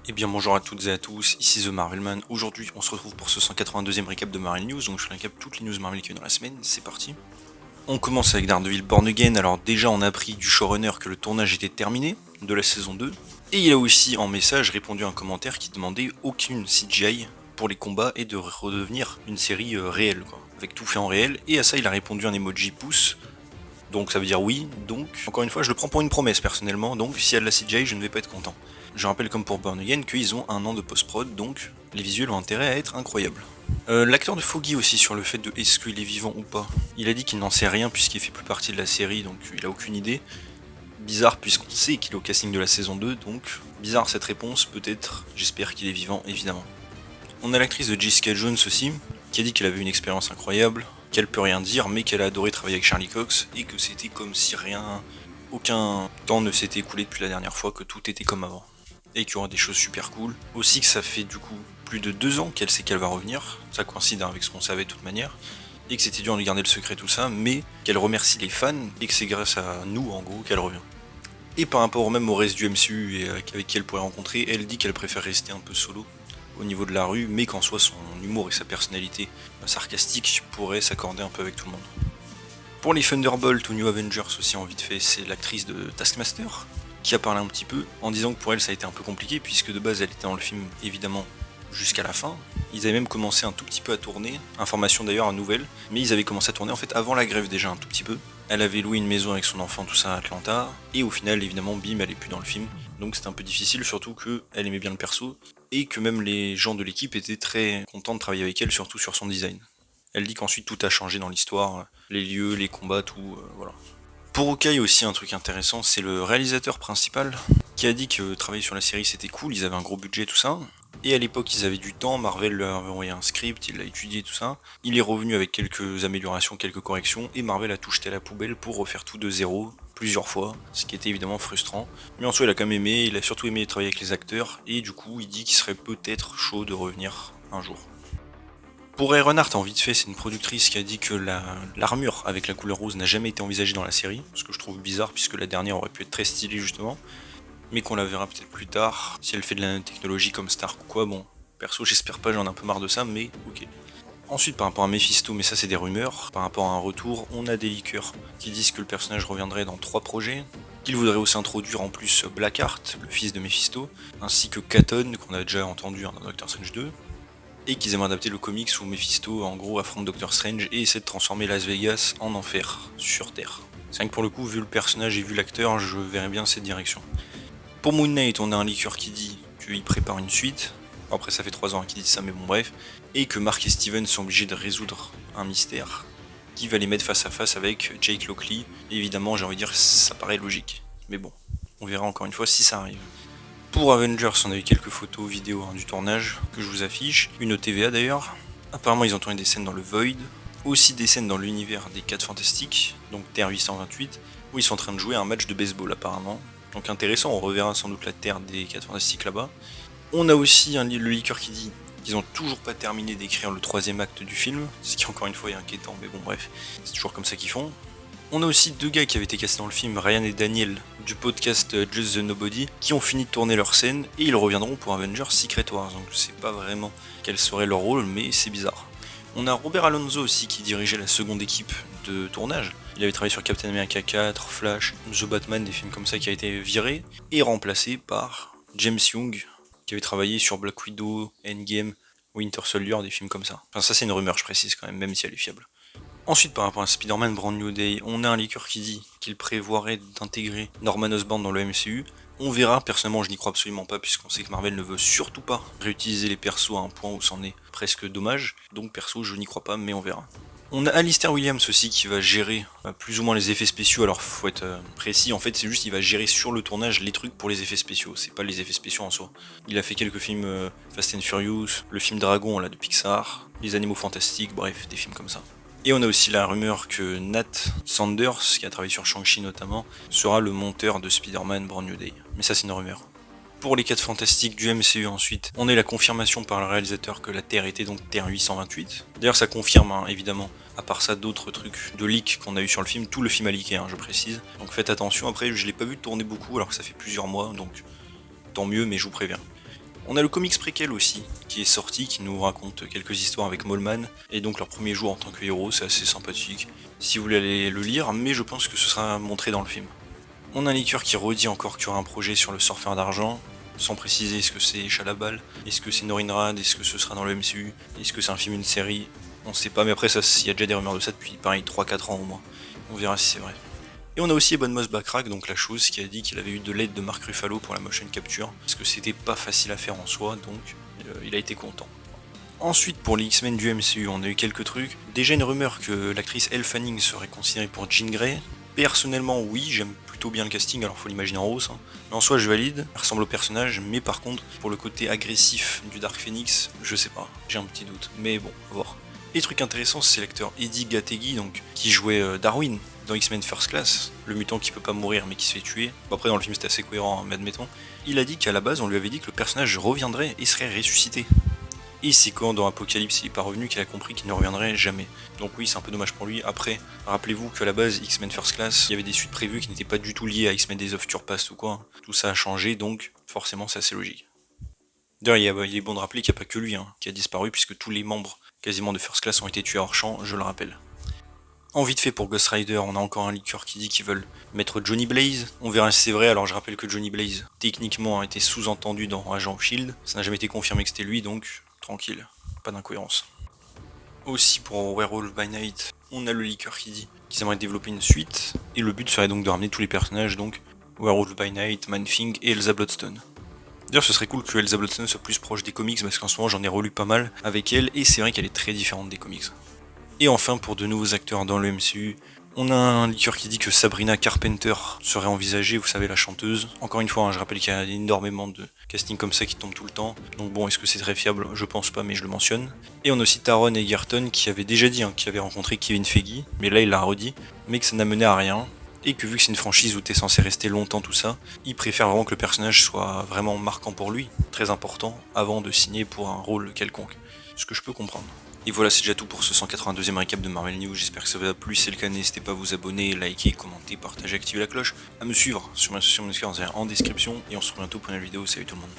Eh bien bonjour à toutes et à tous, ici The Marvelman. Aujourd'hui on se retrouve pour ce 182e récap de Marvel News, donc je récap toutes les news Marvel qu'il y a eu dans la semaine, c'est parti. On commence avec Daredevil Born Again. Alors déjà on a appris du showrunner que le tournage était terminé de la saison 2, et il a aussi en message répondu à un commentaire qui demandait aucune CGI pour les combats et de redevenir une série réelle, quoi, avec tout fait en réel, et à ça il a répondu un emoji pouce. Donc ça veut dire oui, donc encore une fois je le prends pour une promesse personnellement, donc s'il y a de la CGI je ne vais pas être content. Je rappelle comme pour Born Again qu'ils ont un an de post-prod, donc les visuels ont intérêt à être incroyables. L'acteur de Foggy aussi sur le fait de est-ce qu'il est vivant ou pas. Il a dit qu'il n'en sait rien puisqu'il fait plus partie de la série, donc il a aucune idée. Bizarre puisqu'on sait qu'il est au casting de la saison 2, donc bizarre cette réponse, peut-être, j'espère qu'il est vivant évidemment. On a l'actrice de Jessica Jones aussi, qui a dit qu'elle avait une expérience incroyable, qu'elle peut rien dire, mais qu'elle a adoré travailler avec Charlie Cox, et que c'était comme si aucun temps ne s'était écoulé depuis la dernière fois, que tout était comme avant. Et qu'il y aura des choses super cool. Aussi que ça fait du coup plus de 2 ans qu'elle sait qu'elle va revenir, ça coïncide avec ce qu'on savait de toute manière, et que c'était dur de garder le secret tout ça, mais qu'elle remercie les fans, et que c'est grâce à nous en gros qu'elle revient. Et par rapport même au reste du MCU et avec qui elle pourrait rencontrer, elle dit qu'elle préfère rester un peu solo au niveau de la rue, mais qu'en soi son humour et sa personnalité sarcastique pourraient s'accorder un peu avec tout le monde. Pour les Thunderbolts ou New Avengers aussi en vite fait, c'est l'actrice de Taskmaster qui a parlé un petit peu en disant que pour elle ça a été un peu compliqué puisque de base elle était dans le film évidemment jusqu'à la fin. Ils avaient même commencé un tout petit peu à tourner, information d'ailleurs à nouvelle, mais ils avaient commencé à tourner en fait avant la grève déjà un tout petit peu. Elle avait loué une maison avec son enfant, tout ça à Atlanta, et au final évidemment bim elle est plus dans le film, donc c'était un peu difficile surtout qu'elle aimait bien le perso, et que même les gens de l'équipe étaient très contents de travailler avec elle, surtout sur son design. Elle dit qu'ensuite tout a changé dans l'histoire, les lieux, les combats, tout, voilà. Pour Hawkeye aussi un truc intéressant, c'est le réalisateur principal qui a dit que travailler sur la série c'était cool, ils avaient un gros budget tout ça. Et à l'époque ils avaient du temps, Marvel leur avait envoyé un script, il l'a étudié tout ça. Il est revenu avec quelques améliorations, quelques corrections, et Marvel a tout jeté à la poubelle pour refaire tout de zéro, plusieurs fois, ce qui était évidemment frustrant. Mais en soi il a quand même aimé, il a surtout aimé travailler avec les acteurs, et du coup il dit qu'il serait peut-être chaud de revenir un jour. Pour Ironheart, en vite fait, c'est une productrice qui a dit que l'armure avec la couleur rose n'a jamais été envisagée dans la série, ce que je trouve bizarre puisque la dernière aurait pu être très stylée justement, mais qu'on la verra peut-être plus tard, si elle fait de la technologie comme Stark ou quoi, bon, perso j'espère pas, j'en ai un peu marre de ça, mais ok. Ensuite par rapport à Mephisto, mais ça c'est des rumeurs, par rapport à un retour, on a des leakers qui disent que le personnage reviendrait dans 3 projets, qu'il voudrait aussi introduire en plus Blackheart, le fils de Mephisto, ainsi que Katon, qu'on a déjà entendu dans Doctor Strange 2, et qu'ils aiment adapter le comics où Mephisto en gros affronte Doctor Strange et essaie de transformer Las Vegas en enfer sur Terre. C'est vrai que pour le coup, vu le personnage et vu l'acteur, je verrais bien cette direction. Pour Moon Knight, on a un leaker qui dit qu'il prépare une suite. Après, ça fait 3 ans qu'il dit ça, mais bon, bref. Et que Mark et Steven sont obligés de résoudre un mystère qui va les mettre face à face avec Jake Lockley. Et évidemment, j'ai envie de dire, ça paraît logique. Mais bon, on verra encore une fois si ça arrive. Pour Avengers, on a eu quelques photos, vidéos du tournage que je vous affiche, une TVA d'ailleurs. Apparemment, ils ont tourné des scènes dans le Void, aussi des scènes dans l'univers des 4 Fantastiques, donc Terre 828, où ils sont en train de jouer un match de baseball apparemment. Donc intéressant, on reverra sans doute la Terre des 4 Fantastiques là-bas. On a aussi le leaker qui dit qu'ils ont toujours pas terminé d'écrire le 3ème acte du film, ce qui encore une fois est inquiétant, mais bon bref, c'est toujours comme ça qu'ils font. On a aussi 2 gars qui avaient été castés dans le film, Ryan et Daniel, du podcast Just the Nobody, qui ont fini de tourner leur scène, et ils reviendront pour Avengers Secret Wars, donc je sais pas vraiment quel serait leur rôle, mais c'est bizarre. On a Robert Alonso aussi qui dirigeait la seconde équipe de tournage. Il avait travaillé sur Captain America 4, Flash, The Batman, des films comme ça, qui a été viré, et remplacé par James Young, qui avait travaillé sur Black Widow, Endgame, Winter Soldier, des films comme ça. Enfin ça c'est une rumeur, je précise quand même si elle est fiable. Ensuite, par rapport à Spider-Man Brand New Day, on a un leaker qui dit qu'il prévoirait d'intégrer Norman Osborn dans le MCU. On verra, personnellement je n'y crois absolument pas puisqu'on sait que Marvel ne veut surtout pas réutiliser les persos à un point où c'en est presque dommage. Donc perso je n'y crois pas mais on verra. On a Alistair Williams aussi qui va gérer plus ou moins les effets spéciaux, alors faut être précis, en fait c'est juste qu'il va gérer sur le tournage les trucs pour les effets spéciaux, c'est pas les effets spéciaux en soi. Il a fait quelques films Fast and Furious, le film Dragon là de Pixar, Les Animaux Fantastiques, bref, des films comme ça. Et on a aussi la rumeur que Nat Sanders, qui a travaillé sur Shang-Chi notamment, sera le monteur de Spider-Man Brand New Day. Mais ça c'est une rumeur. Pour les 4 fantastiques du MCU ensuite, on a la confirmation par le réalisateur que la Terre était donc Terre 828. D'ailleurs ça confirme évidemment, à part ça d'autres trucs de leak qu'on a eu sur le film, tout le film a leaké je précise. Donc faites attention, après je l'ai pas vu tourner beaucoup alors que ça fait plusieurs mois, donc tant mieux mais je vous préviens. On a le comics préquel aussi, qui est sorti, qui nous raconte quelques histoires avec Moleman, et donc leur premier jour en tant que héros, c'est assez sympathique, si vous voulez aller le lire, mais je pense que ce sera montré dans le film. On a un leaker qui redit encore qu'il y aura un projet sur le surfeur d'argent, sans préciser est-ce que c'est Shalabal, est-ce que c'est Norinrad, est-ce que ce sera dans le MCU, est-ce que c'est un film, une série, on sait pas, mais après ça, il y a déjà des rumeurs de ça depuis pareil 3-4 ans au moins, on verra si c'est vrai. Et on a aussi Ebon Moss Backrack, donc la chose, qui a dit qu'il avait eu de l'aide de Mark Ruffalo pour la motion capture, parce que c'était pas facile à faire en soi, donc il a été content. Ensuite, pour les X-Men du MCU, on a eu quelques trucs. Déjà une rumeur que l'actrice Elle Fanning serait considérée pour Jean Grey. Personnellement, oui, j'aime plutôt bien le casting, alors faut l'imaginer en rose. Mais en soi, je valide, elle ressemble au personnage, mais par contre, pour le côté agressif du Dark Phoenix, je sais pas, j'ai un petit doute. Mais bon, on va voir. Et truc intéressant, c'est l'acteur Eddie Gattegi, donc, qui jouait Darwin dans X-Men First Class, le mutant qui peut pas mourir mais qui se fait tuer. Bon, après, dans le film, c'était assez cohérent, hein, mais admettons. Il a dit qu'à la base, on lui avait dit que le personnage reviendrait et serait ressuscité. Et c'est quand dans Apocalypse il est pas revenu qu'il a compris qu'il ne reviendrait jamais. Donc oui, c'est un peu dommage pour lui. Après, rappelez-vous qu'à la base, X-Men First Class, il y avait des suites prévues qui n'étaient pas du tout liées à X-Men Days of Future Past ou quoi. Tout ça a changé, donc forcément c'est assez logique. D'ailleurs, il est bon de rappeler qu'il n'y a pas que lui qui a disparu, puisque tous les membres quasiment de First Class ont été tués hors champ, je le rappelle. En vite fait pour Ghost Rider, on a encore un leaker qui dit qu'ils veulent mettre Johnny Blaze. On verra si c'est vrai, alors je rappelle que Johnny Blaze, techniquement, a été sous-entendu dans Agent of Shield. Ça n'a jamais été confirmé que c'était lui, donc tranquille, pas d'incohérence. Aussi pour Werewolf by Night, on a le leaker qui dit qu'ils aimeraient développer une suite, et le but serait donc de ramener tous les personnages, donc Werewolf by Night, Man-Thing et Elsa Bloodstone. D'ailleurs, ce serait cool que Elsa Bloodstone soit plus proche des comics, parce qu'en ce moment j'en ai relu pas mal avec elle, et c'est vrai qu'elle est très différente des comics. Et enfin, pour de nouveaux acteurs dans le MCU, on a un leaker qui dit que Sabrina Carpenter serait envisagée, vous savez, la chanteuse. Encore une fois, je rappelle qu'il y a énormément de castings comme ça qui tombent tout le temps. Donc bon, est-ce que c'est très fiable? Je pense pas, mais je le mentionne. Et on a aussi Taron Egerton qui avait déjà dit qu'il avait rencontré Kevin Feige, mais là il l'a redit, mais que ça n'a mené à rien. Et que vu que c'est une franchise où t'es censé rester longtemps tout ça, il préfère vraiment que le personnage soit vraiment marquant pour lui, très important, avant de signer pour un rôle quelconque. Ce que je peux comprendre. Et voilà, c'est déjà tout pour ce 182e récap de Marvel News, j'espère que ça vous a plu, si c'est le cas n'hésitez pas à vous abonner, liker, commenter, partager, activer la cloche, à me suivre sur mes sociaux en description, et on se retrouve bientôt pour une nouvelle vidéo, salut tout le monde.